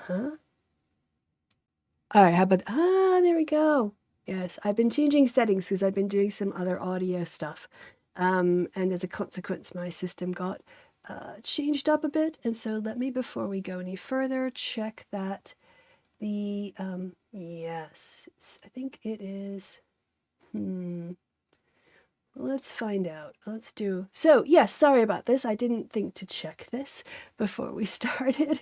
All right, how about, there we go. Yes, I've been changing settings because I've been doing some other audio stuff. And as a consequence, my system got changed up a bit. And so let me, before we go any further, check that yes, I think it is, let's find out. Let's do, so yes, sorry about this. I didn't think to check this before we started.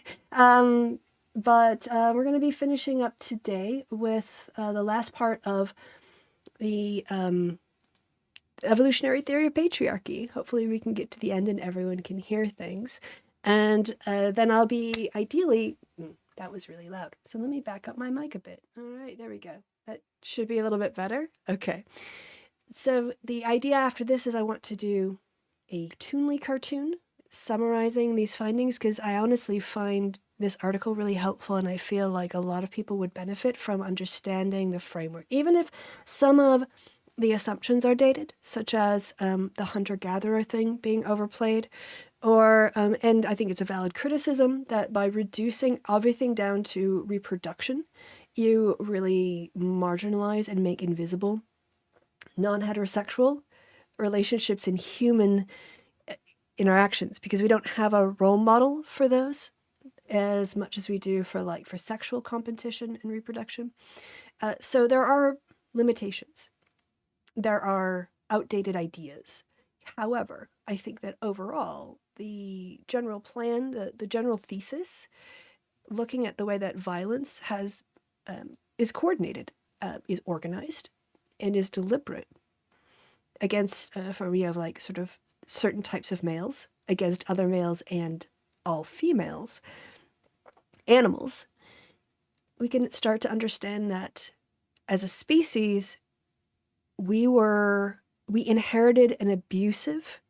But we're going to be finishing up today with the last part of the evolutionary theory of patriarchy. Hopefully we can get to the end and everyone can hear things. And then I'll be ideally, that was really loud. So let me back up my mic a bit. All right, there we go. That should be a little bit better. Okay. So the idea after this is I want to do a Toonly cartoon summarizing these findings because I honestly find this article really helpful and I feel like a lot of people would benefit from understanding the framework, even if some of the assumptions are dated, such as the hunter-gatherer thing being overplayed, or, and I think it's a valid criticism that by reducing everything down to reproduction, you really marginalize and make invisible non-heterosexual relationships in human interactions because we don't have a role model for those as much as we do for sexual competition and reproduction. So there are limitations. There are outdated ideas. However, I think that overall, the general plan, the general thesis, looking at the way that violence is coordinated, is organized, and is deliberate against, for we have like sort of certain types of males against other males and all females, animals, we can start to understand that as a species, we inherited an abusive,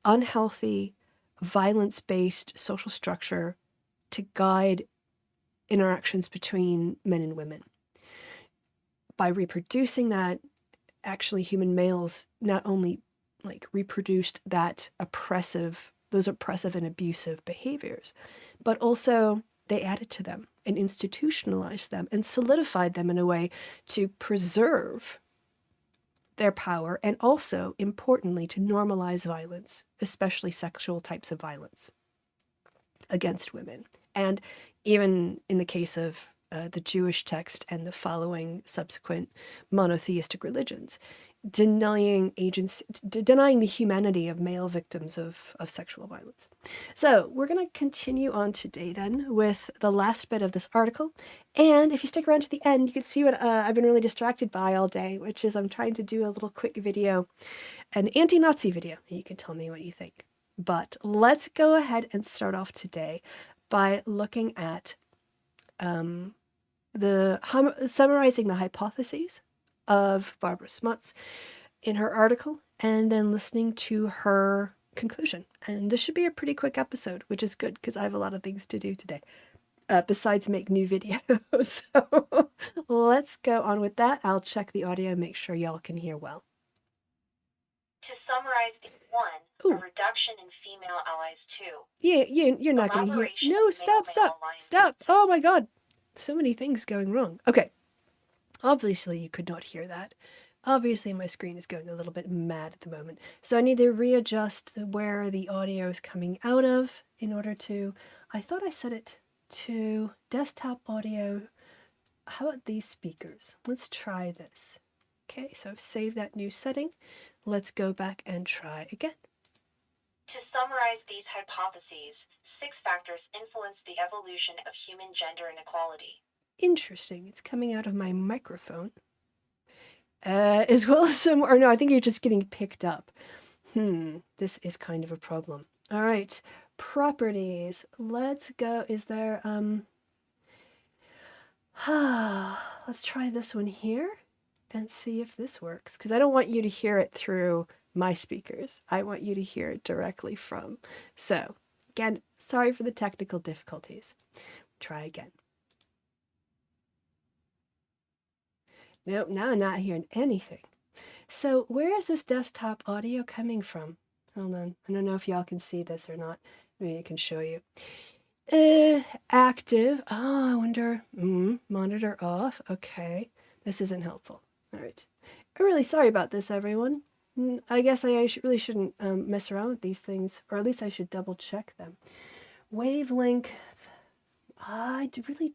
unhealthy, violence-based social structure to guide interactions between men and women. By reproducing that, actually human males not only reproduced those oppressive and abusive behaviors, but also they added to them and institutionalized them and solidified them in a way to preserve their power and also, importantly, to normalize violence, especially sexual types of violence against women. And even in the case of the Jewish text and the following subsequent monotheistic religions, denying the humanity of male victims of sexual violence. So we're going to continue on today then with the last bit of this article. And if you stick around to the end, you can see what I've been really distracted by all day, which is I'm trying to do a little quick video, an anti-Nazi video. You can tell me what you think. But let's go ahead and start off today by looking at summarizing the hypotheses of Barbara Smuts in her article, and then listening to her conclusion. And this should be a pretty quick episode, which is good because I have a lot of things to do today, besides make new videos. So let's go on with that. I'll check the audio and make sure y'all can hear well. To summarize, a reduction in female allies. 2. Yeah, you're not going to hear. No, stop. Oh my God. So many things going wrong. Okay. Obviously, you could not hear that. Obviously, my screen is going a little bit mad at the moment. So I need to readjust where the audio is coming out of in order to, I thought I set it to desktop audio. How about these speakers? Let's try this. Okay, so I've saved that new setting. Let's go back and try again. To summarize these hypotheses, 6 factors influence the evolution of human gender inequality. Interesting. It's coming out of my microphone. As well as some, or no, I think you're just getting picked up. This is kind of a problem. All right, properties. Let's go. Is there, let's try this one here and see if this works. Because I don't want you to hear it through my speakers. I want you to hear it directly from. So, again, sorry for the technical difficulties. Try again. Nope, now I'm not hearing anything. So where is this desktop audio coming from? Hold on. I don't know if y'all can see this or not. Maybe I can show you. Active. Oh, I wonder. Monitor off. Okay. This isn't helpful. All right. I'm really sorry about this, everyone. I guess I really shouldn't mess around with these things, or at least I should double check them. Wavelength. I really.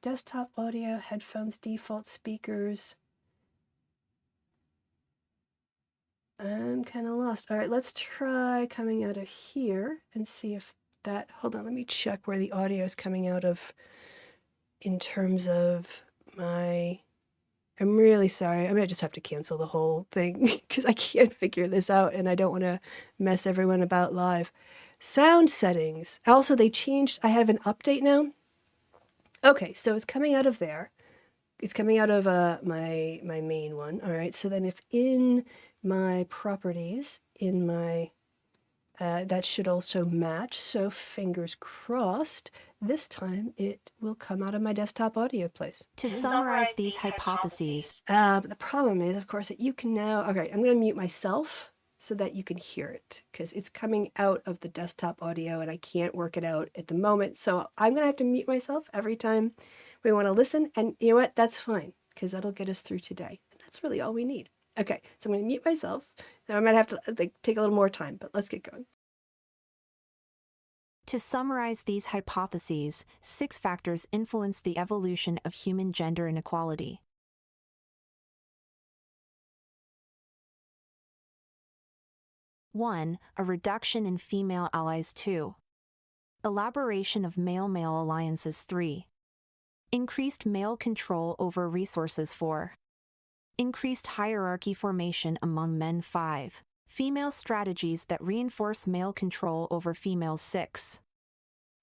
Desktop audio, headphones, default speakers. I'm kind of lost. All right, let's try coming out of here and see if that. Hold on, let me check where the audio is coming out of in terms of my. I'm really sorry. I might just have to cancel the whole thing because I can't figure this out and I don't want to mess everyone about live. Sound settings. Also, they changed. I have an update now. Okay, so it's coming out of there. It's coming out of my main one. All right, so then if in my properties, in my that should also match. So fingers crossed, this time it will come out of my desktop audio place. To summarize these hypotheses. But the problem is, of course, that you can now. Okay, I'm going to mute myself so that you can hear it because it's coming out of the desktop audio and I can't work it out at the moment. So I'm going to have to mute myself every time we want to listen. And you know what? That's fine because that'll get us through today. And that's really all we need. Okay, so I'm going to mute myself. Now I might have to take a little more time, but let's get going. To summarize these hypotheses, 6 factors influence the evolution of human gender inequality. One, a reduction in female allies. 2. Elaboration of male-male alliances. 3. Increased male control over resources. 4. Increased hierarchy formation among men. 5. Female strategies that reinforce male control over females. 6.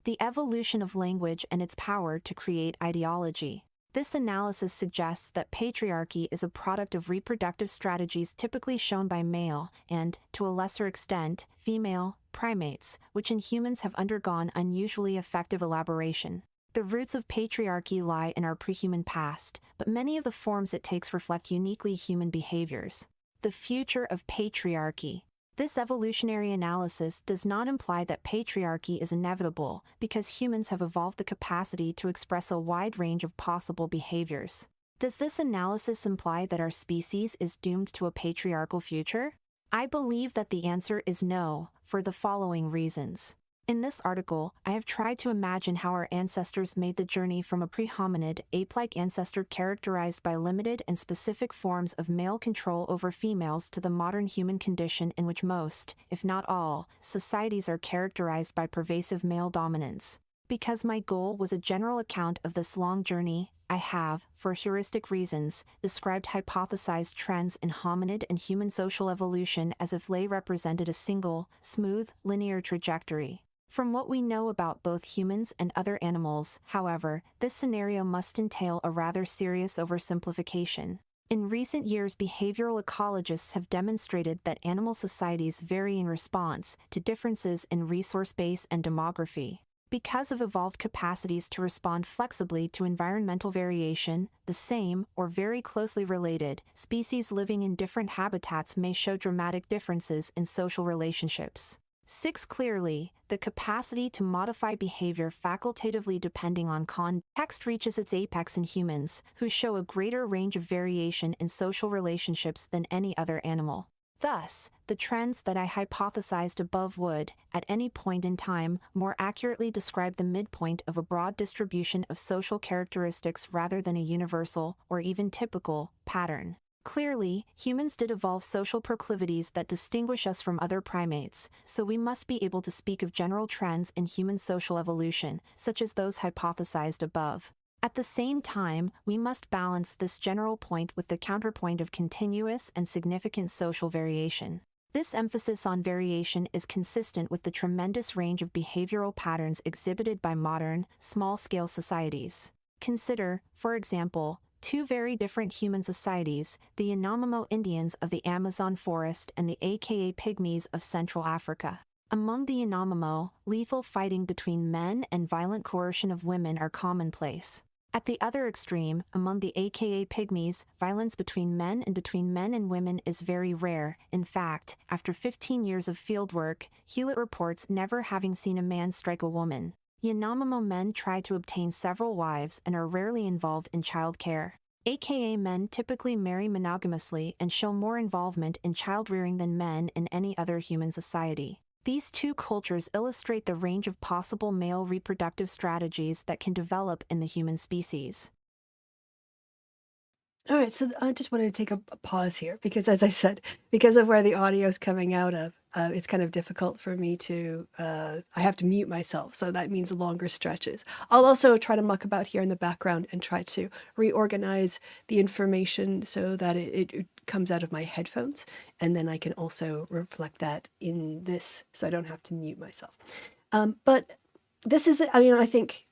The evolution of language and its power to create ideology. This analysis suggests that patriarchy is a product of reproductive strategies typically shown by male and, to a lesser extent, female primates, which in humans have undergone unusually effective elaboration. The roots of patriarchy lie in our prehuman past, but many of the forms it takes reflect uniquely human behaviors. The future of patriarchy. This evolutionary analysis does not imply that patriarchy is inevitable, because humans have evolved the capacity to express a wide range of possible behaviors. Does this analysis imply that our species is doomed to a patriarchal future? I believe that the answer is no, for the following reasons. In this article, I have tried to imagine how our ancestors made the journey from a pre-hominid, ape-like ancestor characterized by limited and specific forms of male control over females to the modern human condition in which most, if not all, societies are characterized by pervasive male dominance. Because my goal was a general account of this long journey, I have, for heuristic reasons, described hypothesized trends in hominid and human social evolution as if they represented a single, smooth, linear trajectory. From what we know about both humans and other animals, however, this scenario must entail a rather serious oversimplification. In recent years, behavioral ecologists have demonstrated that animal societies vary in response to differences in resource base and demography. Because of evolved capacities to respond flexibly to environmental variation, the same, or very closely related, species living in different habitats may show dramatic differences in social relationships. 6. Clearly, the capacity to modify behavior facultatively depending on context reaches its apex in humans, who show a greater range of variation in social relationships than any other animal. Thus, the trends that I hypothesized above would, at any point in time, more accurately describe the midpoint of a broad distribution of social characteristics rather than a universal, or even typical, pattern. Clearly, humans did evolve social proclivities that distinguish us from other primates, so we must be able to speak of general trends in human social evolution, such as those hypothesized above. At the same time, we must balance this general point with the counterpoint of continuous and significant social variation. This emphasis on variation is consistent with the tremendous range of behavioral patterns exhibited by modern, small-scale societies. Consider, for example, 2 very different human societies, the Yanomamo Indians of the Amazon forest and the aka Pygmies of Central Africa. Among the Yanomamo, lethal fighting between men and violent coercion of women are commonplace. At the other extreme, among the aka pygmies, violence between men and women is very rare. In fact, after 15 years of fieldwork, Hewlett reports never having seen a man strike a woman. Yanomamo men try to obtain several wives and are rarely involved in childcare. AKA men typically marry monogamously and show more involvement in child-rearing than men in any other human society. These two cultures illustrate the range of possible male reproductive strategies that can develop in the human species. All right, so I just wanted to take a pause here because, as I said, because of where the audio is coming out of, it's kind of difficult for me to, I have to mute myself, so that means longer stretches. I'll also try to muck about here in the background and try to reorganize the information so that it comes out of my headphones, and then I can also reflect that in this so I don't have to mute myself. But this is, I mean, I think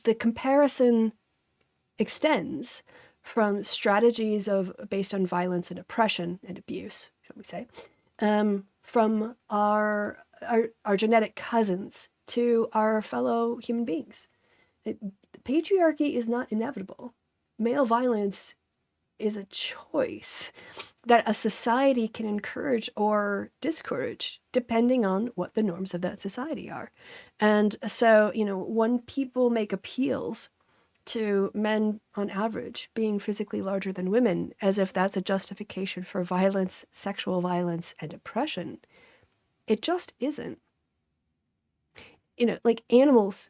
the comparison extends from strategies based on violence and oppression and abuse, shall we say, from our genetic cousins to our fellow human beings. Patriarchy is not inevitable. Male violence is a choice that a society can encourage or discourage depending on what the norms of that society are. And so, when people make appeals to men on average being physically larger than women, as if that's a justification for violence, sexual violence, and oppression, it just isn't. Like animals,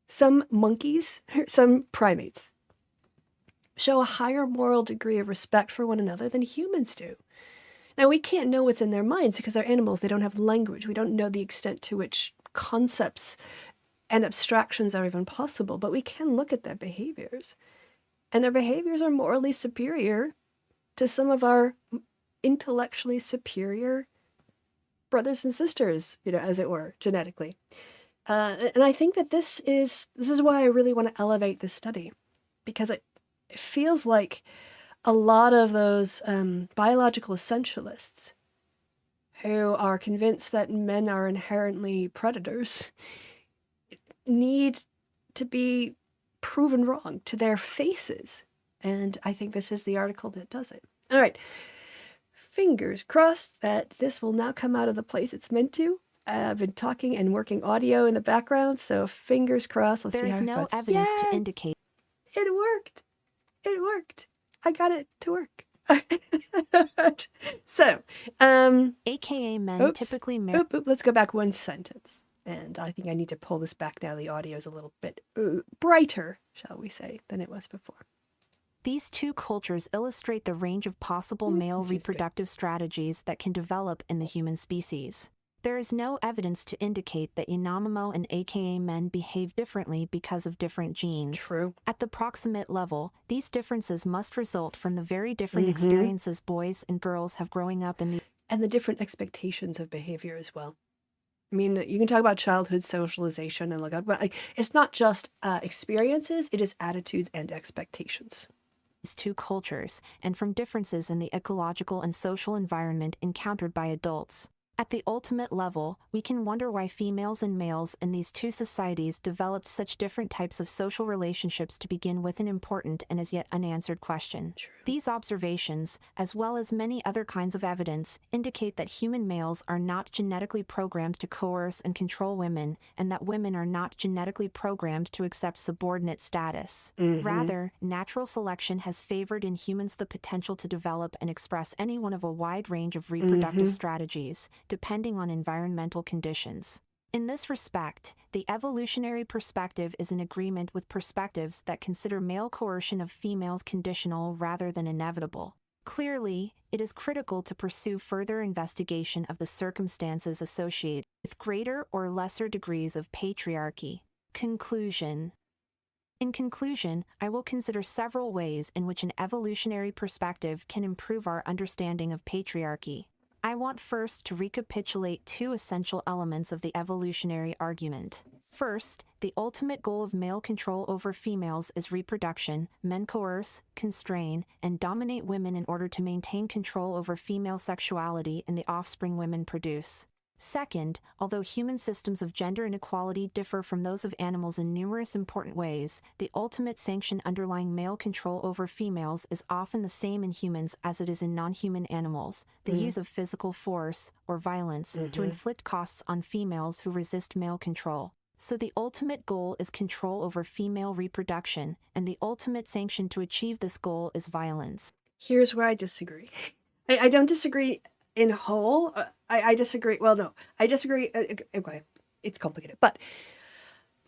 some monkeys, some primates, show a higher moral degree of respect for one another than humans do. Now, we can't know what's in their minds because they're animals. They don't have language. We don't know the extent to which concepts and abstractions are even possible, but we can look at their behaviors. And their behaviors are morally superior to some of our intellectually superior brothers and sisters, as it were, genetically. And I think that this is why I really want to elevate this study, because it feels like a lot of those biological essentialists who are convinced that men are inherently predators need to be proven wrong to their faces. And I think this is the article that does it. All right. Fingers crossed that this will now come out of the place it's meant to. I've been talking and working audio in the background, so fingers crossed. Let's see how it goes. There is no evidence to indicate. It worked. It worked. I got it to work. So, AKA men typically marry. Let's go back one sentence. And I think I need to pull this back now. The audio is a little bit brighter, shall we say, than it was before. These two cultures illustrate the range of possible male reproductive strategies that can develop in the human species. There is no evidence to indicate that Yanomamo and AKA men behave differently because of different genes. True. At the proximate level, these differences must result from the very different experiences boys and girls have growing up in the... And the different expectations of behavior as well. I mean, you can talk about childhood socialization and look up, but it's not just experiences, it is attitudes and expectations. These two cultures, and from differences in the ecological and social environment encountered by adults. At the ultimate level, we can wonder why females and males in these two societies developed such different types of social relationships to begin with, an important and as yet unanswered question. True. These observations, as well as many other kinds of evidence, indicate that human males are not genetically programmed to coerce and control women, and that women are not genetically programmed to accept subordinate status. Rather, natural selection has favored in humans the potential to develop and express any one of a wide range of reproductive strategies, depending on environmental conditions. In this respect, the evolutionary perspective is in agreement with perspectives that consider male coercion of females conditional rather than inevitable. Clearly, it is critical to pursue further investigation of the circumstances associated with greater or lesser degrees of patriarchy. Conclusion. In conclusion, I will consider several ways in which an evolutionary perspective can improve our understanding of patriarchy. I want first to recapitulate two essential elements of the evolutionary argument. First, the ultimate goal of male control over females is reproduction. Men coerce, constrain, and dominate women in order to maintain control over female sexuality and the offspring women produce. Second, although human systems of gender inequality differ from those of animals in numerous important ways, the ultimate sanction underlying male control over females is often the same in humans as it is in non-human animals: the use of physical force, or violence, to inflict costs on females who resist male control. So the ultimate goal is control over female reproduction, and the ultimate sanction to achieve this goal is violence. Here's where I disagree. I don't disagree in whole. I disagree. Well, no, I disagree. Okay, it's complicated, but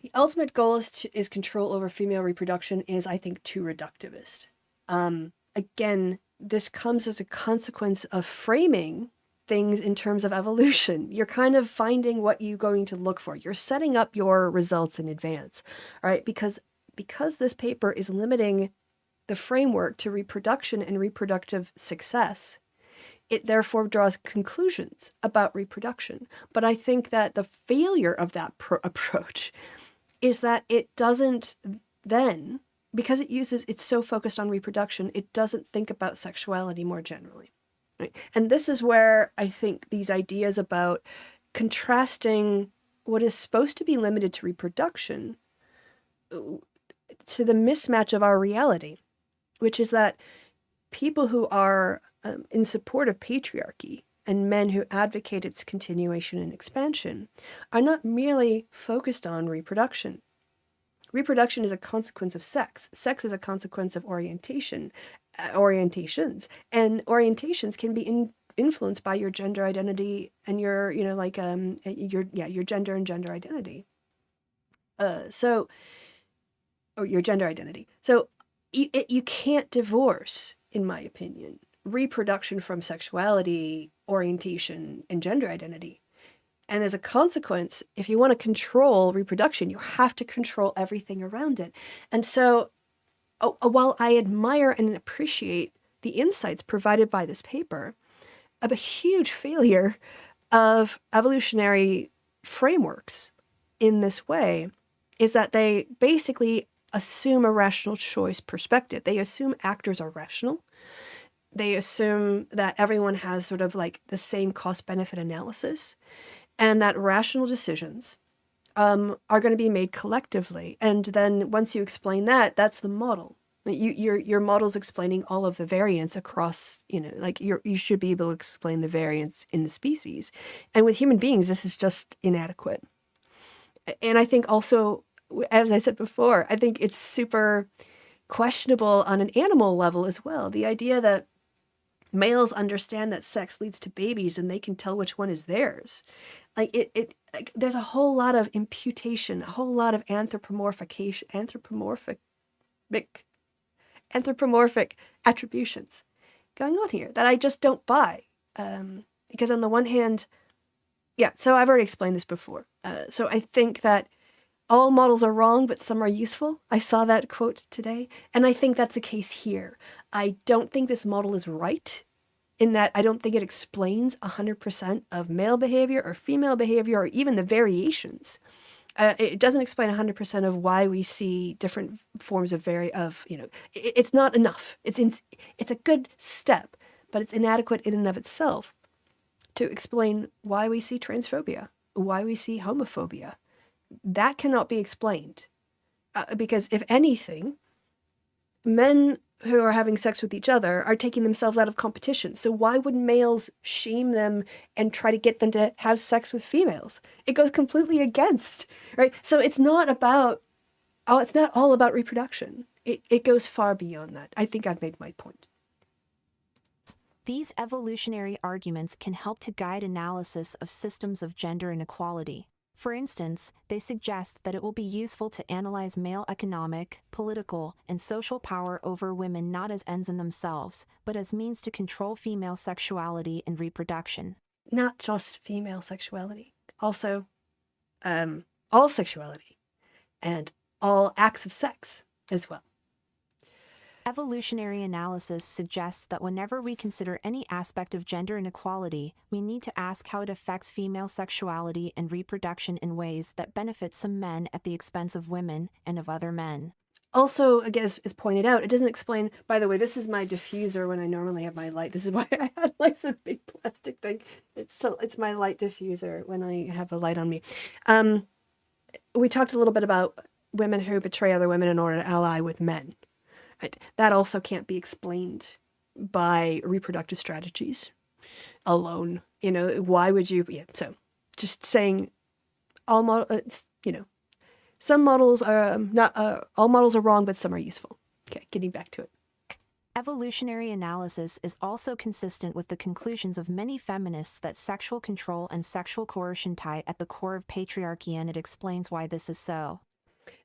the ultimate goal is control over female reproduction is, I think, too reductivist. Again, this comes as a consequence of framing things in terms of evolution. You're kind of finding what you're going to look for. You're setting up your results in advance, all right? Because this paper is limiting the framework to reproduction and reproductive success, it therefore draws conclusions about reproduction. But I think that the failure of that approach is that it doesn't then, because it's so focused on reproduction, it doesn't think about sexuality more generally. Right? And this is where I think these ideas about contrasting what is supposed to be limited to reproduction to the mismatch of our reality, which is that people who are in support of patriarchy and men who advocate its continuation and expansion are not merely focused on reproduction. Reproduction is a consequence of sex. Sex is a consequence of orientations, and orientations can be influenced by your gender identity and your gender and gender identity. Or your gender identity. So you can't divorce, in my opinion, reproduction from sexuality, orientation, and gender identity. And as a consequence, if you want to control reproduction, you have to control everything around it. And so while I admire and appreciate the insights provided by this paper, a huge failure of evolutionary frameworks in this way is that they basically assume a rational choice perspective. They assume actors are rational. They assume that everyone has sort of like the same cost-benefit analysis, and that rational decisions are going to be made collectively. And then once you explain that, that's the model. Your model's explaining all of the variance across, you should be able to explain the variance in the species. And with human beings, this is just inadequate. And I think also, as I said before, I think it's super questionable on an animal level as well. The idea that males understand that sex leads to babies and they can tell which one is theirs. There's a whole lot of imputation, a whole lot of anthropomorphic attributions going on here that I just don't buy. Because on the one hand, so I've already explained this before. So I think that all models are wrong, but some are useful. I saw that quote today, and I think that's the case here. I don't think this model is right, in that I don't think it explains 100% of male behavior or female behavior or even the variations. It doesn't explain 100% of why we see different forms of it's not enough. It's a good step, but it's inadequate in and of itself to explain why we see transphobia, why we see homophobia. That cannot be explained because, if anything, men who are having sex with each other are taking themselves out of competition. So why would males shame them and try to get them to have sex with females? It goes completely against, right? So it's not all about reproduction. It goes far beyond that. I think I've made my point. These evolutionary arguments can help to guide analysis of systems of gender inequality. For instance, they suggest that it will be useful to analyze male economic, political, and social power over women not as ends in themselves, but as means to control female sexuality and reproduction. Not just female sexuality, also all sexuality and all acts of sex as well. Evolutionary analysis suggests that whenever we consider any aspect of gender inequality, we need to ask how it affects female sexuality and reproduction in ways that benefit some men at the expense of women and of other men. Also, I guess, is pointed out, it doesn't explain, by the way, this is my diffuser when I normally have my light. This is why I had like some big plastic thing. It's my light diffuser when I have a light on me. We talked a little bit about women who betray other women in order to ally with men. Right? That also can't be explained by reproductive strategies alone. You know, why would you? Yeah, so just saying all you know, some models are not all models are wrong, but some are useful. Okay, getting back to it. Evolutionary analysis is also consistent with the conclusions of many feminists that sexual control and sexual coercion tie at the core of patriarchy, and it explains why this is so.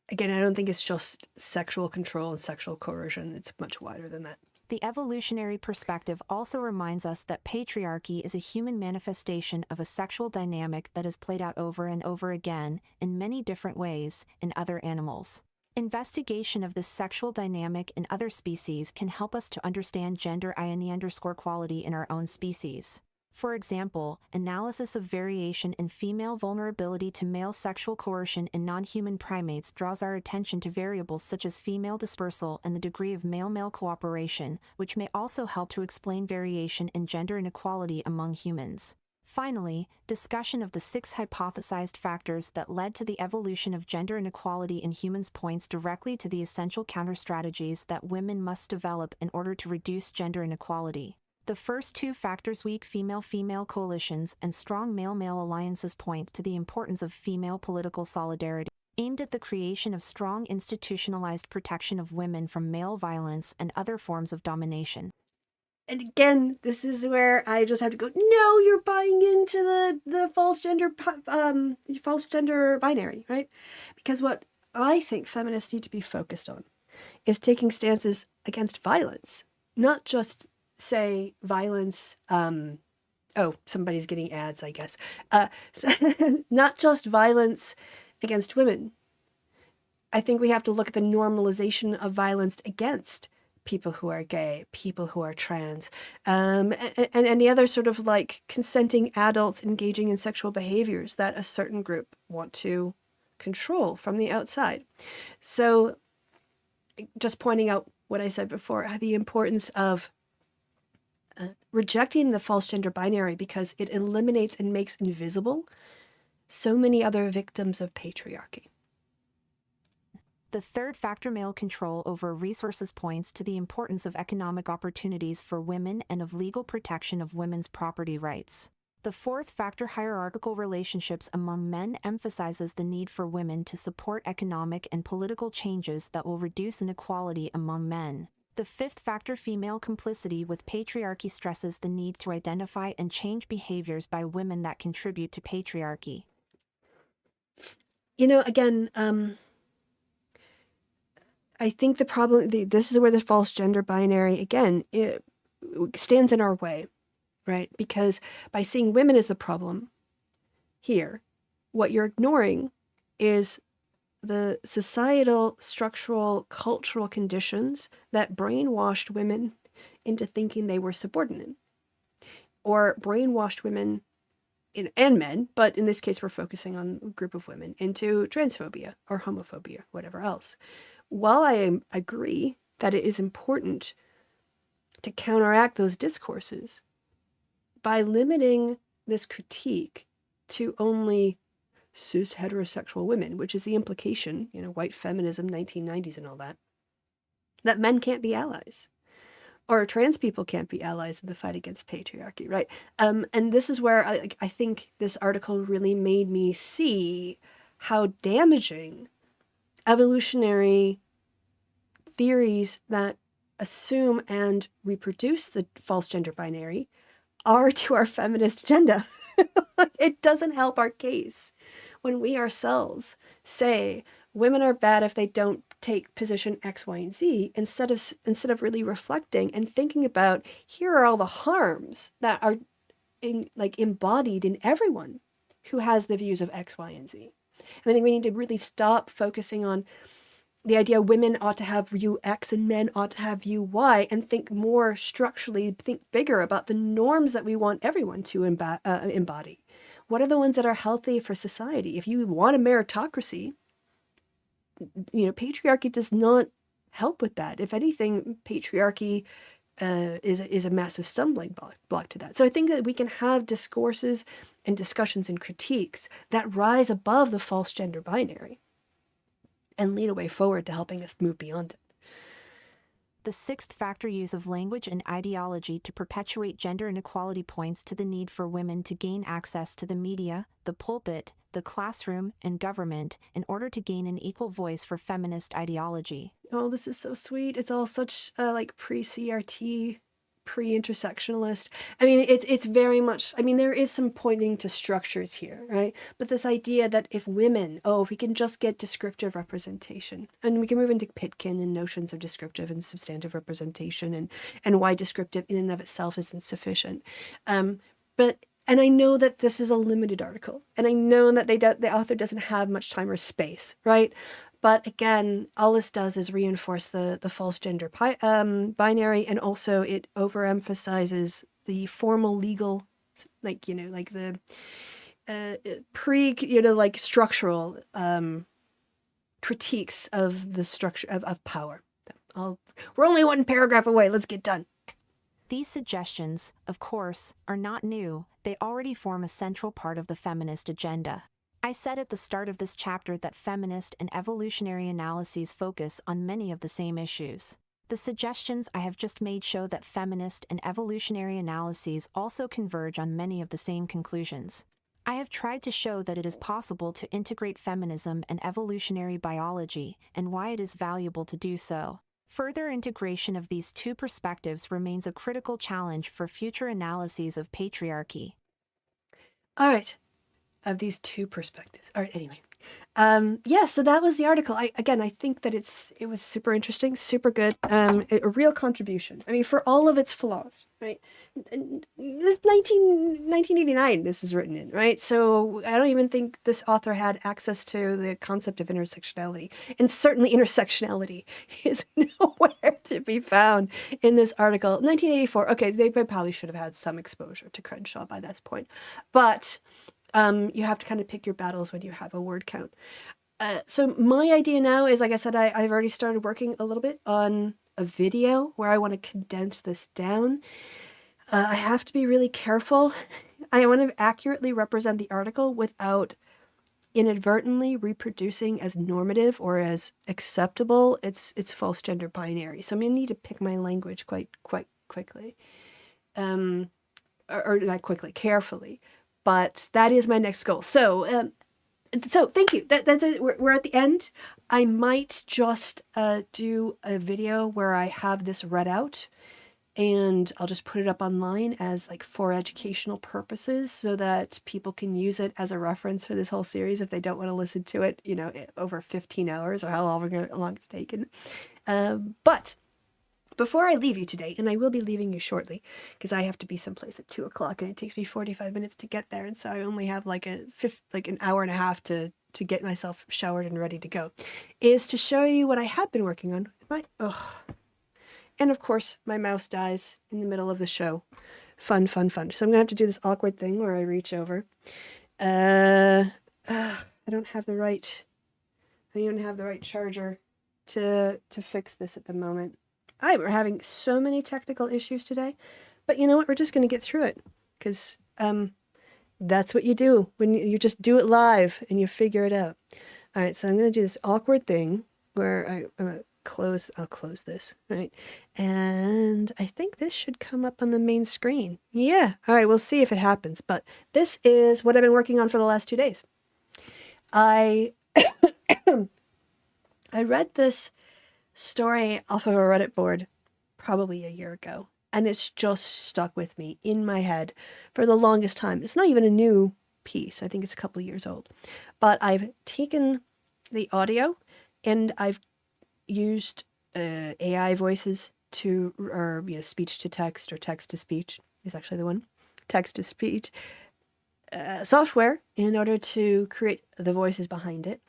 Again, I don't think it's just sexual control and sexual coercion. It's much wider than that. The evolutionary perspective also reminds us that patriarchy is a human manifestation of a sexual dynamic that is played out over and over again, in many different ways, in other animals. Investigation of this sexual dynamic in other species can help us to understand gender-quality in our own species. For example, analysis of variation in female vulnerability to male sexual coercion in non-human primates draws our attention to variables such as female dispersal and the degree of male-male cooperation, which may also help to explain variation in gender inequality among humans. Finally, discussion of the 6 hypothesized factors that led to the evolution of gender inequality in humans points directly to the essential counter-strategies that women must develop in order to reduce gender inequality. The first 2 factors, weak female-female coalitions and strong male-male alliances, point to the importance of female political solidarity, aimed at the creation of strong institutionalized protection of women from male violence and other forms of domination. And again, this is where I just have to go, no, you're buying into the false gender binary, right? Because what I think feminists need to be focused on is taking stances against violence, not just say violence. Oh, somebody's getting ads, I guess. Not just violence against women. I think we have to look at the normalization of violence against people who are gay, people who are trans, and any other sort of like consenting adults engaging in sexual behaviors that a certain group want to control from the outside. So just pointing out what I said before, the importance of rejecting the false gender binary, because it eliminates and makes invisible so many other victims of patriarchy. The third factor, male control over resources, points to the importance of economic opportunities for women and of legal protection of women's property rights. The fourth factor, hierarchical relationships among men, emphasizes the need for women to support economic and political changes that will reduce inequality among men. The fifth factor, female complicity with patriarchy, stresses the need to identify and change behaviors by women that contribute to patriarchy. You know, again, I think the problem, this is where the false gender binary, again, it stands in our way, right? Because by seeing women as the problem here, what you're ignoring is the societal, structural, cultural conditions that brainwashed women into thinking they were subordinate, or brainwashed women and men, but in this case we're focusing on a group of women, into transphobia or homophobia, whatever else. While I agree that it is important to counteract those discourses by limiting this critique to only cis heterosexual women, which is the implication, you know, white feminism, 1990s and all that, that men can't be allies, or trans people can't be allies in the fight against patriarchy, right? And this is where I think this article really made me see how damaging evolutionary theories that assume and reproduce the false gender binary are to our feminist agenda. It doesn't help our case when we ourselves say women are bad if they don't take position X, Y, and Z, instead of really reflecting and thinking about, here are all the harms that are embodied in everyone who has the views of X, Y, and Z. And I think we need to really stop focusing on the idea women ought to have view X and men ought to have view Y, and think more structurally, think bigger about the norms that we want everyone to embody. What are the ones that are healthy for society? If you want a meritocracy, patriarchy does not help with that. If anything, patriarchy is a massive stumbling block to that. So I think that we can have discourses and discussions and critiques that rise above the false gender binary and lead a way forward to helping us move beyond it. The sixth factor use of language and ideology to perpetuate gender inequality points to the need for women to gain access to the media, the pulpit, the classroom, and government in order to gain an equal voice for feminist ideology. Oh, this is so sweet. It's all such like pre-CRT, pre-intersectionalist. I mean, it's very much, I mean, there is some pointing to structures here, right? But this idea that if we can just get descriptive representation, and we can move into Pitkin and notions of descriptive and substantive representation and why descriptive in and of itself is insufficient. And I know that this is a limited article, and I know that the author doesn't have much time or space, right? But again, all this does is reinforce the false gender binary, and also it overemphasizes the formal legal, like the structural critiques of the structure of power. We're only one paragraph away. Let's get done. These suggestions, of course, are not new. They already form a central part of the feminist agenda. I said at the start of this chapter that feminist and evolutionary analyses focus on many of the same issues. The suggestions I have just made show that feminist and evolutionary analyses also converge on many of the same conclusions. I have tried to show that it is possible to integrate feminism and evolutionary biology, and why it is valuable to do so. Further integration of these two perspectives remains a critical challenge for future analyses of patriarchy. All right. Of these two perspectives. All right, anyway. So that was the article. I think that it was super interesting, super good, a real contribution. I mean, for all of its flaws, right? This 1989, this is written in, right? So I don't even think this author had access to the concept of intersectionality. And certainly intersectionality is nowhere to be found in this article. 1984, okay, they probably should have had some exposure to Crenshaw by this point. But you have to kind of pick your battles when you have a word count. So my idea now is, like I said, I've already started working a little bit on a video where I want to condense this down. I have to be really careful. I want to accurately represent the article without inadvertently reproducing as normative or as acceptable its false gender binary. So I'm going to need to pick my language quite quickly. Or not quickly, carefully. But that is my next goal. So thank you. That's it. We're at the end. I might just do a video where I have this read out, and I'll just put it up online as like for educational purposes, so that people can use it as a reference for this whole series if they don't want to listen to it, over 15 hours or how long it's taken. But before I leave you today, and I will be leaving you shortly because I have to be someplace at 2:00 and it takes me 45 minutes to get there. And so I only have like an hour and a half to get myself showered and ready to go, is to show you what I have been working on. And of course, my mouse dies in the middle of the show. Fun. So I'm going to have to do this awkward thing where I reach over. I don't have the right charger to fix this at the moment. We're having so many technical issues today, but you know what? We're just going to get through it because that's what you do when you just do it live and you figure it out. All right, so I'm going to do this awkward thing where I'll close this, right? And I think this should come up on the main screen. Yeah. All right, we'll see if it happens. But this is what I've been working on for the last 2 days. I read this story off of a Reddit board probably a year ago, and it's just stuck with me in my head for the longest time. It's not even a new piece. I think it's a couple of years old. But I've taken the audio and I've used AI voices or speech to text or text to speech is actually the one. Text to speech software in order to create the voices behind it.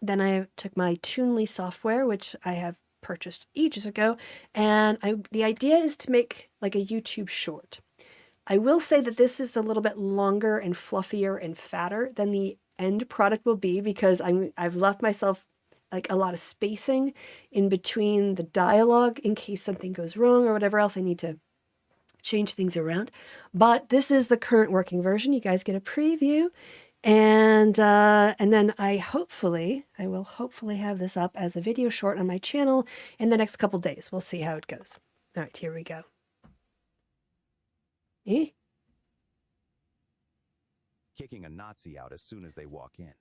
Then I took my Toonly software, which I have purchased ages ago, and the idea is to make like a YouTube short. I will say that this is a little bit longer and fluffier and fatter than the end product will be because I've left myself like a lot of spacing in between the dialogue in case something goes wrong or whatever else I need to change things around. But this is the current working version. You guys get a preview. And then I will hopefully have this up as a video short on my channel in the next couple days. We'll see how it goes. All right, here we go. Eh? Kicking a Nazi out as soon as they walk in.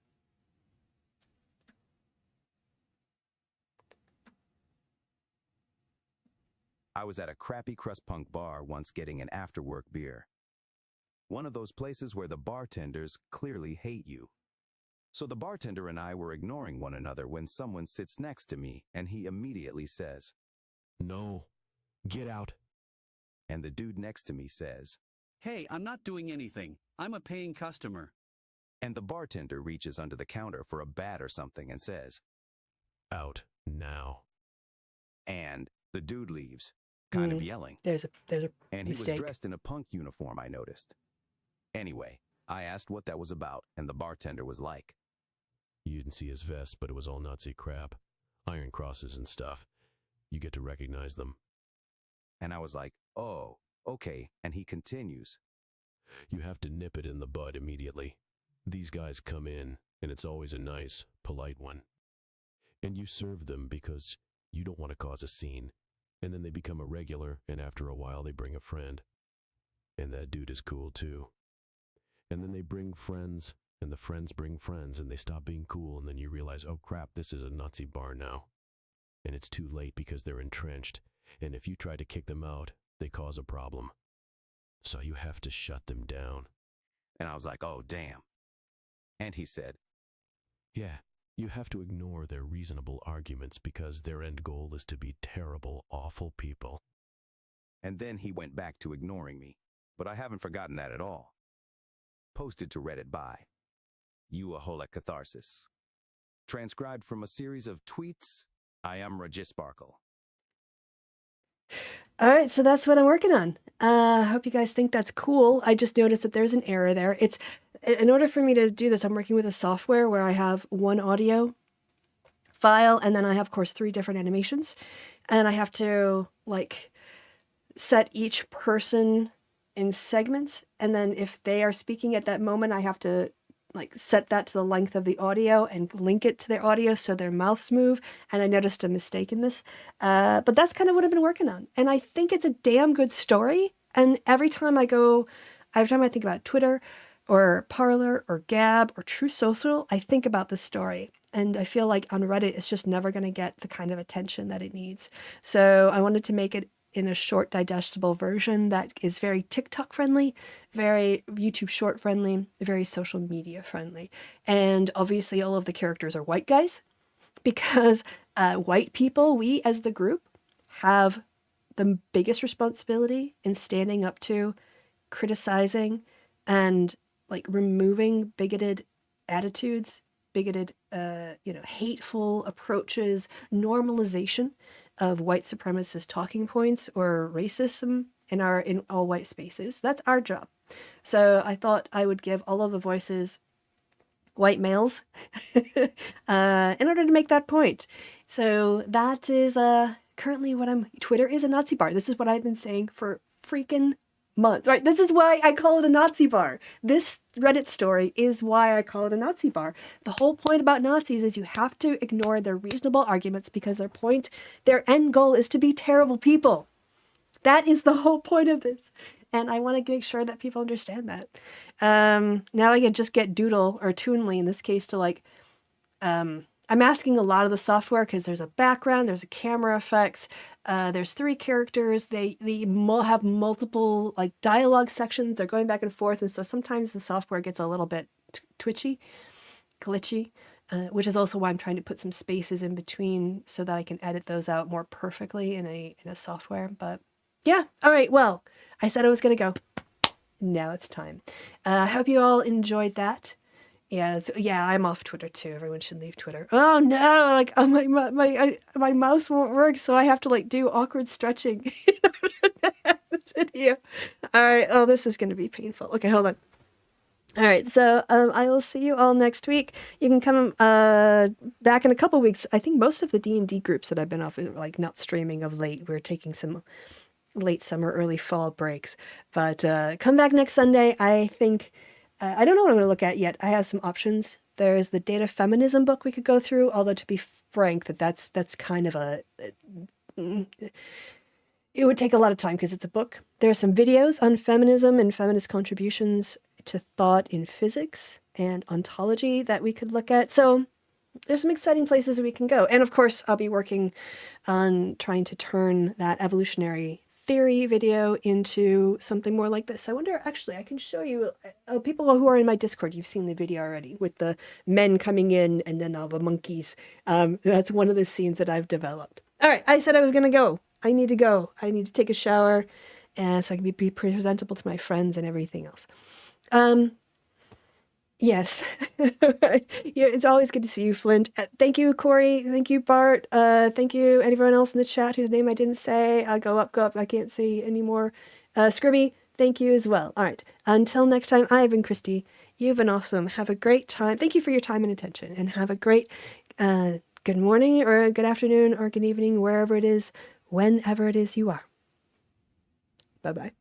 I was at a crappy crust punk bar once getting an after-work beer. One of those places where the bartenders clearly hate you. So the bartender and I were ignoring one another when someone sits next to me and he immediately says, "No, get out." And the dude next to me says, "Hey, I'm not doing anything. I'm a paying customer." and the bartender reaches under the counter for a bat or something and says, "Out now." and the dude leaves, kind of yelling. There's a And he was mistake. dressed in a punk uniform, I noticed. Anyway, I asked what that was about, and the bartender was like, You didn't see his vest, but it was all Nazi crap. Iron crosses and stuff. You get to recognize them. and I was like, oh, okay. And he continues, You have to nip it in the bud immediately. These guys come in, and it's always a nice, polite one. And you serve them because you don't want to cause a scene. And then they become a regular, and after a while they bring a friend. And that dude is cool too. And then they bring friends, and the friends bring friends, and they stop being cool, and then you realize, oh crap, this is a Nazi bar now. And it's too late because they're entrenched, and if you try to kick them out, they cause a problem. So you have to shut them down. and I was like, oh, damn. And he said, Yeah, you have to ignore their reasonable arguments because their end goal is to be terrible, awful people. and then he went back to ignoring me. But I haven't forgotten that at all. Posted to Reddit by Euaholic Catharsis. Transcribed from a series of tweets, I am Ragisparkle. All right, so that's what I'm working on. I hope you guys think that's cool. I just noticed that there's an error there. It's in order for me to do this, I'm working with a software where I have one audio file, and then I have, of course, 3 different animations, and I have to like set each person in segments, and then if they are speaking at that moment, I have to like set that to the length of the audio and link it to their audio so their mouths move. And I noticed a mistake in this, but that's kind of what I've been working on, and I think it's a damn good story. And every time I think about Twitter or Parler or Gab or True Social, I think about this story. And I feel like on Reddit, it's just never going to get the kind of attention that it needs. So I wanted to make it in a short, digestible version that is very TikTok friendly, very YouTube short friendly, very social media friendly. And obviously all of the characters are white guys because white people, we as the group, have the biggest responsibility in standing up to, criticizing, and like removing bigoted attitudes, bigoted, hateful approaches, normalization of white supremacist talking points or racism in all white spaces. That's our job. So I thought I would give all of the voices white males in order to make that point. So that is currently Twitter is a Nazi bar. This is what I've been saying for freaking months, right? This is why I call it a Nazi bar. This Reddit story is why I call it a Nazi bar. The whole point about Nazis is you have to ignore their reasonable arguments because their end goal is to be terrible people. That is the whole point of this. And I want to make sure that people understand that. Now I can just get Doodle or Toonly in this case to I'm asking a lot of the software because there's a background, there's a camera effects, there's 3 characters. They have multiple like dialogue sections. They're going back and forth, and so sometimes the software gets a little bit twitchy, glitchy, which is also why I'm trying to put some spaces in between so that I can edit those out more perfectly in a software. But yeah, all right. Well, I said I was gonna go. Now it's time. I hope you all enjoyed that. Yeah, I'm off Twitter too. Everyone should leave Twitter. Oh no, my mouse won't work, so I have to do awkward stretching in order to have this video. All right. Oh, this is going to be painful. Okay, hold on. All right, so I will see you all next week. You can come back in a couple weeks. I think most of the D&D groups that I've been off, like not streaming of late, we're taking some late summer, early fall breaks. But come back next Sunday. I think, I don't know what I'm going to look at yet. I have some options. There's the data feminism book we could go through, although to be frank, that's kind of a... It would take a lot of time because it's a book. There are some videos on feminism and feminist contributions to thought in physics and ontology that we could look at. So there's some exciting places we can go. And of course, I'll be working on trying to turn that evolutionary theory video into something more like this. I wonder, actually, I can show you, people who are in my Discord, you've seen the video already with the men coming in and then all the monkeys. That's one of the scenes that I've developed. All right, I said I was going to go. I need to go. I need to take a shower and so I can be presentable to my friends and everything else. Yes. Yeah, it's always good to see you, Flint. Thank you, Corey. Thank you, Bart. Thank you, everyone else in the chat whose name I didn't say. Go up. I can't see anymore. Scribby, thank you as well. All right. Until next time, I have been Kristi. You've been awesome. Have a great time. Thank you for your time and attention. And have a great good morning or good afternoon or good evening, wherever it is, whenever it is you are. Bye-bye.